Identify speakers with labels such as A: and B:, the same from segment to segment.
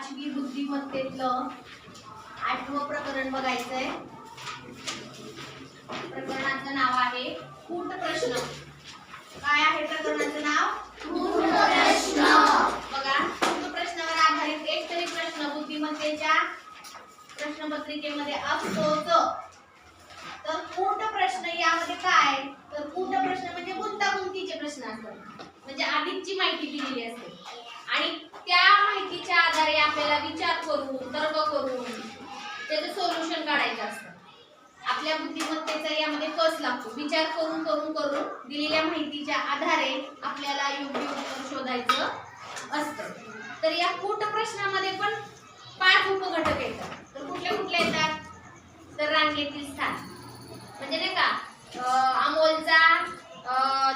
A: 5वी बुद्धिमत्तेतलं 8वं प्रकरण बघायचंय। प्रकरणाचं नाव आहे कूट प्रश्न। काय आहे प्रकरणाचं नाव? कूट प्रश्न। बघा, कूट प्रश्नावर आधारित एक तरी प्रश्न बुद्धिमत्तेच्या प्रश्नपत्रिकेमध्ये असतोच। तर कूट प्रश्न यामध्ये काय, तर कूट प्रश्न म्हणजे गुंतागुंतीचे प्रश्न असतात, म्हणजे अधिकची माहिती दिलेली असते आणि त्या माहितीच्या आधारे आपल्याला विचार करून तर्क करून त्याचं सोल्युशन काढायचं असतं। आपल्या बुद्धिमत्तेचा यामध्ये कस लागतो, विचार करून करून करून दिलेल्या माहितीच्या आधारे आपल्याला योग्य उत्तर शोधायचं असतं। तर या कूट प्रश्नामध्ये पण 5 उपघटक येतात। तर कुठले कुठले येतात, तर रांगेतील स्थान, म्हणजे नाही का अमोलचा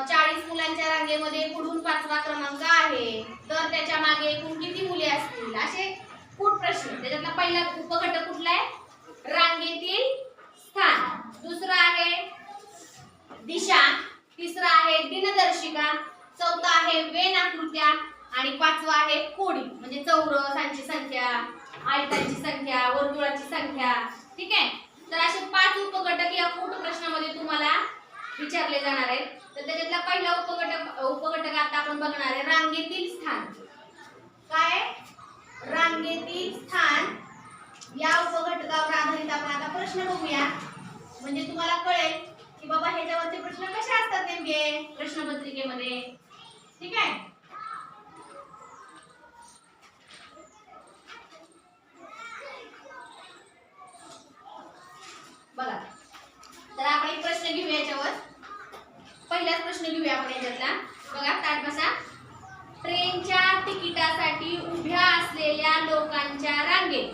A: 40 मुलांच्या रांगेमध्ये पुढून 5वा क्रमांक आहे, तर त्याच्या मागे एकूण किती मुले असतील, असे कूट प्रश्न। त्याच्यातला पहिला उपघटक कुठला आहे, रांगेतील स्थान। दुसरा आहे दिशा, तिसरा आहे दिनदर्शिका, चौथा आहे वेन आकृत्या आणि 5वा आहे कोडी, म्हणजे चौरसांची संख्या, आयतांची संख्या, वर्तुळाची संख्या। ठीक आहे, तर असे 5 उपघटक या कूट प्रश्नामध्ये तुम्हाला विचारले जाणार आहेत। तर त्याच्यातला पहिला उपघटक आता आपण बघणार आहे रांगेतील स्थान। काय, रांगेतील स्थान या उपघटकावर आधारित आपण आता प्रश्न बघूया, म्हणजे तुम्हाला कळेल की बाबा ह्याच्यावरचे प्रश्न कसे असतात नेमके प्रश्नपत्रिकेमध्ये। ठीक आहे, बघा, तर आपण एक प्रश्न घेऊया याच्यावर। पहिलाच प्रश्न घेऊया आपण याच्यातला। बघा, ताट बसा। ट्रेनच्या तिकिटासाठी उभ्या असलेल्या लोकांच्या रांगेत,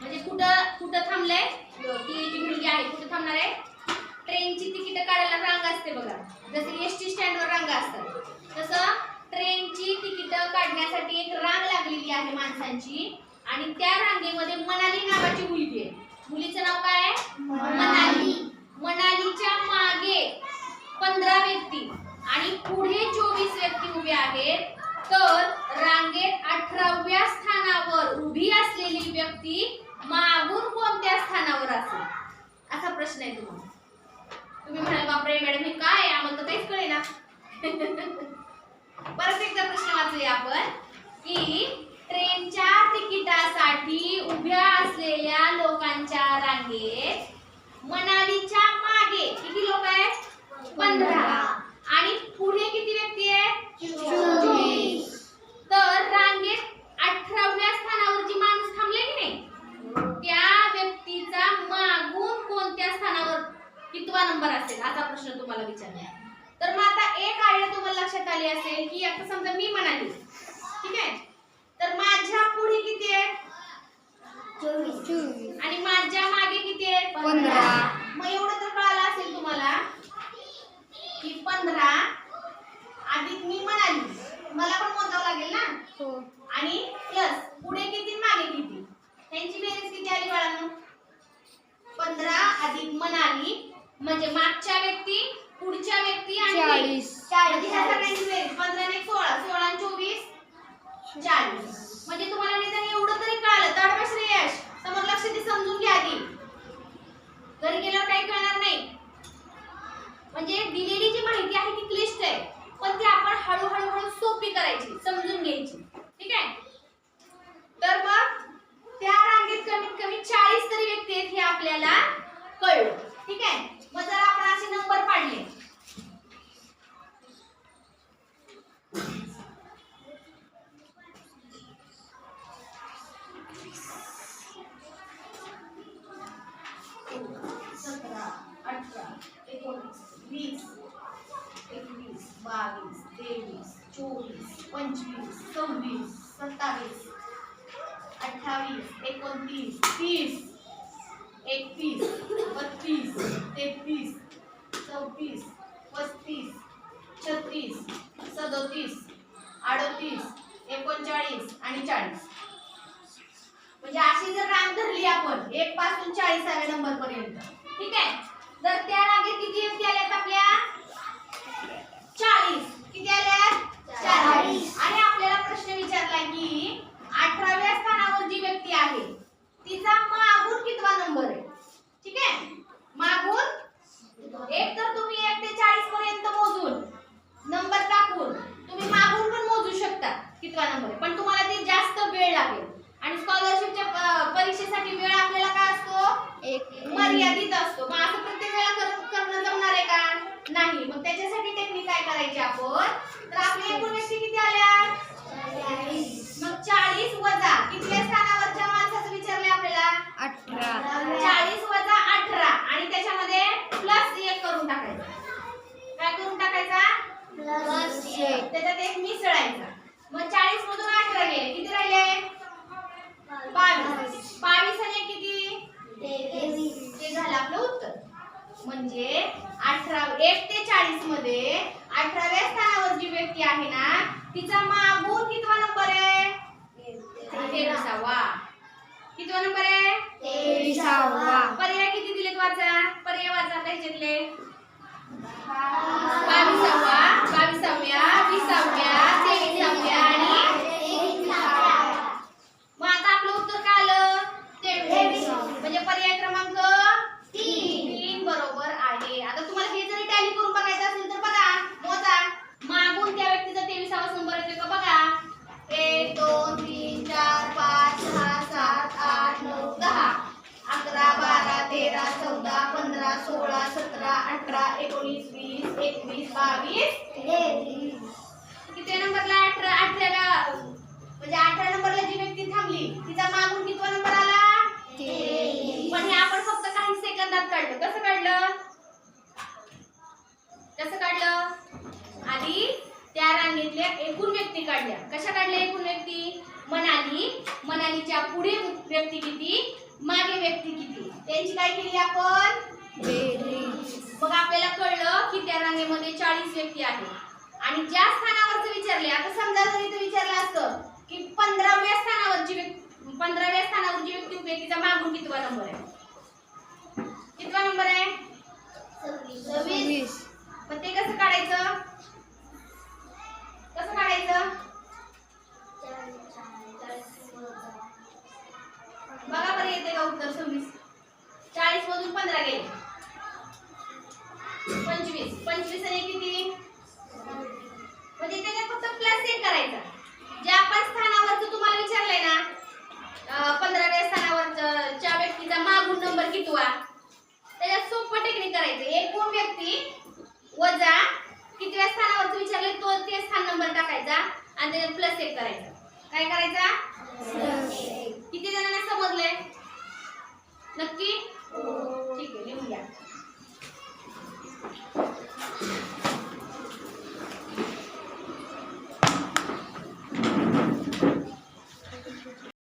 A: म्हणजे कुठं थांबलंय, ती जी मुलगी आहे कुठं थांबणार आहे, ट्रेनची तिकीट काढायला रांग असते बघा, जसे एसटी स्टँडवर रांगा असतात तसं ट्रेनची तिकीट काढण्यासाठी एक रांग लागलेली आहे माणसांची, आणि त्या रांगेमध्ये मनाली नावाची मुलगी आहे। मुलीचं नाव काय आहे, मनाली। मनालीच्या मागे 15 व्यक्ती आणि पुढे 24 व्यक्ती उभे आहेत, तर रांगेत 18व्या स्थानावर उभी असलेली व्यक्ती मागून कोणत्या स्थानावर असेल, असा प्रश्न आहे तुम्हाला। तुम्ही म्हणाल बापरे मॅडम हे काय आहे, आम्हाला तर काहीच कळेना। परत एकदा प्रश्न वाचूया आपण की ट्रेनच्या तिकिटासाठी उभ्या असलेल्या लोकांच्या रांगेत मनालीच्या मागे किती लोक आहेत, 15, आणि पुढे किती व्यक्ती आहेत, 24। तर रांगेत 18व्या स्थानावर जी माणूस थांबले की नाही, त्या व्यक्तीचा मागून कोणत्या स्थानावर कितवा नंबर असेल, असा प्रश्न तुम्हाला विचारला। तर मग आता एक आयडिया तुम्हाला लक्षात आली असेल की आता समजा मी म्हणाली, ठीक आहे, तर माझ्या पुढे किती आहे, 24, आणि माझ्या मागे किती आहे, 15। मग एवढं तर कळालं असेल तुम्हाला की 15 अधिक मी म्हणाली, मला पण मोजावं लागेल ना, हो, आणि प्लस पुढे किती मागे किती, त्यांची बेरीज किती आली बाळांनो, 15 अधिक मनाली म्हणजे मागच्या व्यक्ती, पुढच्या व्यक्ती आणि 40, म्हणजे ह्या सगळ्यांची बेरीज 15 ने 16, 16 आणि 24 40। म्हणजे तुम्हाला निदान एवढं तरी कळालं, तर श्रेयश समोर लक्ष दे, समजून घ्या आधी, घरी गेल्यावर काही कळणार नाही। म्हणजे दिलेली जी माहिती आहे ती क्लिष्ट आहे, पण ती आपण हळूहळू सोपी करायची, समजून घ्यायची। ठीक आहे, तर मग त्या रांगेत कमीत कमी 40 तरी व्यक्ती आहेत हे आपल्याला कळलं। ठीक आहे, मग जर आपण असे नंबर पाडले, आणि 40, म्हणजे अशी जर रांग धरली आपण 1 पासून 40व्या नंबर पर्यंत, ठीक आहे, जर त्या रांगेत किती व्यक्ती आल्यात आपल्या, 40, किती आल्यात, 40, आणि आपल्याला प्रश्न विचारला की 18व्या स्थानावर जी म्हणजे 1 ते 40 मध्ये 18व्या स्थानावर जी व्यक्ती आहे ना तिचा मागून कितवा नंबर आहे? 23वा. कितवा नंबर आहे?
B: 23वा.
A: पर्याय किती दिलेत वाचा? पर्याय वाचा त्याच्यातले. 22वा, 22व्या, 20व्या, 23व्या आणि
B: 23वा.
A: मग आता आपलं उत्तर काय आलं? 23.
B: 23.
A: म्हणजे पर्याय क्रमांक 3 बरोबर आहे. आता तुम्हाला हे जरी टॅली करून बघायचं असेल तर बघा, मोजा. मागून त्या व्यक्तीचा 23वा नंबर येतो का बघा. 1 2 3 4 5 6 7 8 9 10 11 12 13 14 15 16 17 18 19 20 21 22 किती नंबरला? 18व्या. म्हणजे 18 नंबरला जी व्यक्ती थांबली तिचा मागून कितवा नंबर आला?
B: 23.
A: पण हे आपण फक्त काही सेकंदात काढलं. कसं काढलं? कसं काढलं? आधी त्या रांगेतल्या एकूण व्यक्ती काढल्या. कशा काढल्या एकूण व्यक्ती? मनालीच्या पुढे व्यक्ती किती, मागे व्यक्ती किती, त्यांची काय केली आपण? मग आपल्याला कळलं की त्या रांगेमध्ये 40 व्यक्ती आहेत आणि ज्या स्थानावरच विचारले. आता समजा जर इथे विचारलं असतं की 15व्या स्थानावरची व्यक्ती उभी आहे, तिचा मागून कितवा नंबर आहे? कितवा नंबर आहे? 26. पण ते कसं काढायचं? कसं काढायचं? बघा बरं येते का उत्तर? 26. 40 मधून 15 गेले 25. 25 आणि किती? म्हणजे त्याच्यात फक्त प्लस 1 करायचा. जे आपण स्थानावरचं तुम्हाला विचारलंय ना, 15व्या स्थानावरच्या व्यक्तीचा मागून नंबर कितवा, त्याच्यात सोपं टेक्निक करायचं. एकूण व्यक्ती वजा कितव्या स्थानावरचं विचारलंय तो ते स्थान नंबर टाकायचा आणि त्याच्यात प्लस 1 करायचा. काय करायचा? किती जणांना समजलंय? नक्की? ठीक आहे, लिहून घ्या.